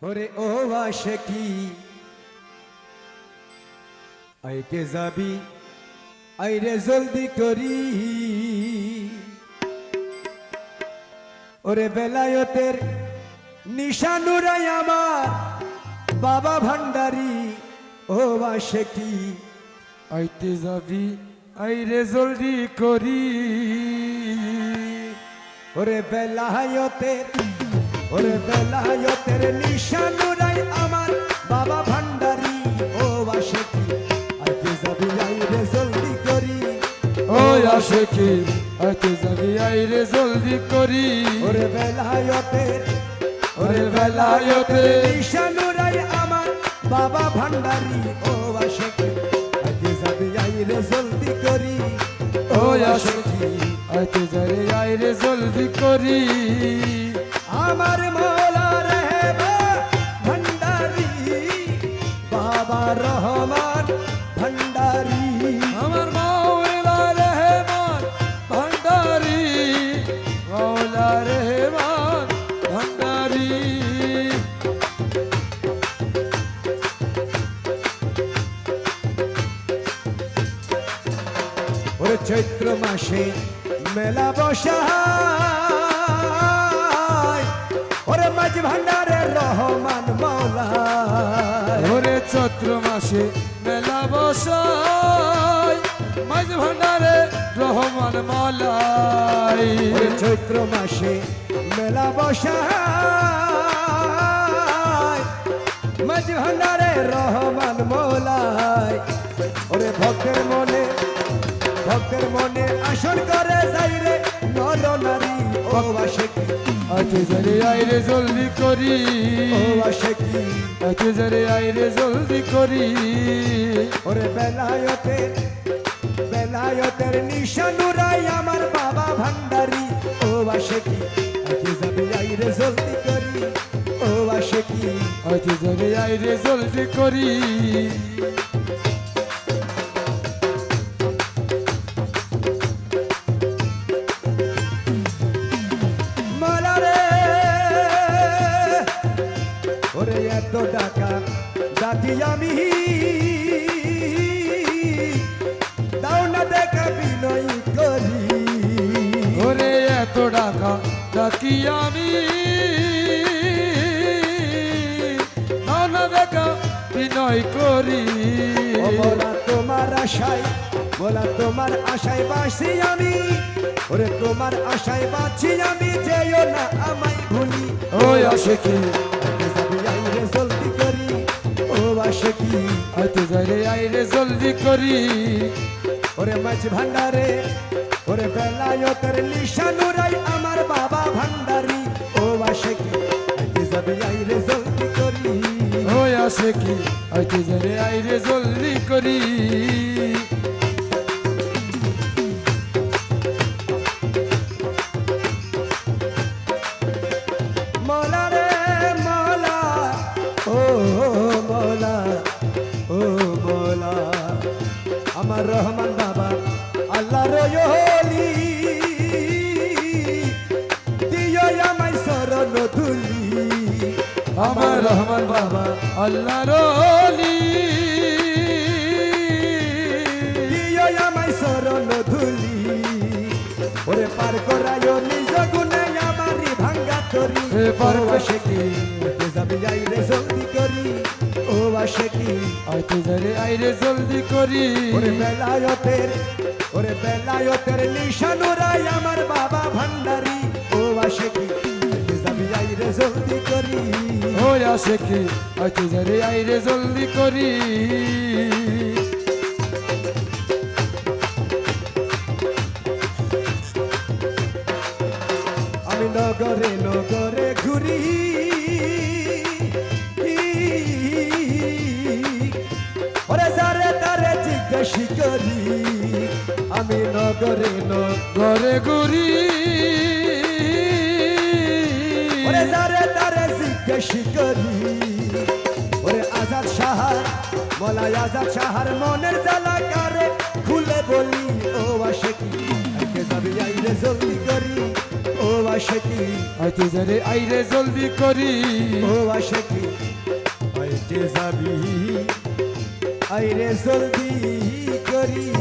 ওরে ও আশিকি আইকে যাবি আইরে জলদি করি ওরে বেলায়েতের নিশানুরাই আমার বাবা ভান্ডারি ও আশিকি আইতে যাবি আইরে জলদি করি ওরে বেলায়েতের নিশানুরাই আমার বাবা ভান্ডারি ও আশিকি আইতে যাবি আইরে জলদি করি ও আশিকি আইতে যাবি আইরে জলদি করি ওরে বেলায়েতের নিশানুরাই আমার বাবা ভান্ডারি ও আশিকি আইতে যাবি আইরে জলদি করি ও আশিকি আইতে যাবি আইরে জলদি করি আমার মৌলা রেহবা ভান্ডারি বাবা রহমান ভান্ডারি আমার মাওলা রহমান ভান্ডারি মাওলা রহমান ভান্ডারি ওরে চৈত্র মাসে মেলা বসায় ওরে মাঝ ভান্ডারের রহমান মৌলা ওরে চৈত্র মাসে মেলা বসাই মাঝ ভান্ডারে রহমান মালাই ওরে চৈত্র মাসে মেলা বসায় মাঝ ভান্ডারের রহমান মৌলাই ওরে ভক্তের মনে আসর করে যাই রে নর নারী ও আশিকি আইতে যারে আইরে জলদি করি ও আশিকি আইতে যারে আইরে জলদি করি ওরে বেলায়েতের নিশানুরাই আমার বাবা ভান্ডারি ও আশিকি আইতে যাবি আইরে জলদি করি ও আশিকি আইতে যারে আইরে জলদি করি মালা রে ওরে এত টাকা ডাকি আমি দাও না দেখা বিনয় করি ওরে এত টাকা ডাকি আমি নানা দেখা বিনয় করি ও বলা তোমার আশায় বাসি আমি ওরে তোমার আশায় বাঁচি আমি যেও না আমায় ভুলি ও আশিকি আইতে যাবি আইরে জলদি করি ও আশিকি আইতে যারে আইরে জলদি করি ওরে মাঝ ভান্ডারে ওরে বেলায়েতের নিশানুরাই আমার বাবা ভান্ডারি ও আশিকি আইতে যাবি আইরে জলদি করি ও আশিকি আইতে যারে আইরে জলদি করি মৌলা রে মৌলা ও মৌলা ও মৌলা আমার রহমান বাবা আল্লাহ রয়লি দিও আমায় শরণ ধুলি আমার রহমান বাবা আল্লাহ রলি দিও আমায় শরণ ধুলি ওরে পার করায় নিজ গুণে আমারি ভাঙ্গা তরি এ পার ও আশিকি আইতে যাবি আইরে জলদি করি ও আশিকি আইতে যারে আইরে জলদি করি ওরে বেলায়েতের নিশানুরাই আমার বাবা ভান্ডারি ও আশিকি আইতে যাবি আইরে জলদি করি ও আশিকি আইতে যারে আইরে জলদি করি আমি নগরে ঘুরি ওরে যারে তারে জিজ্ঞেস করি আমি নগরে ঘরে ঘুরি ওরে যারে তারে জিজ্ঞেস করি ওরে আজাদ সাহার বলাই আজাদ সাহার মনের জ্বালা কারে খুলে বলি ও আশিকি আইতে যাবি আইরে জলদি করি ও ও আশিকি আইতে যারে আইরে জলদি করি ও আশিকি আইতে যাবি আইরে জলদি করি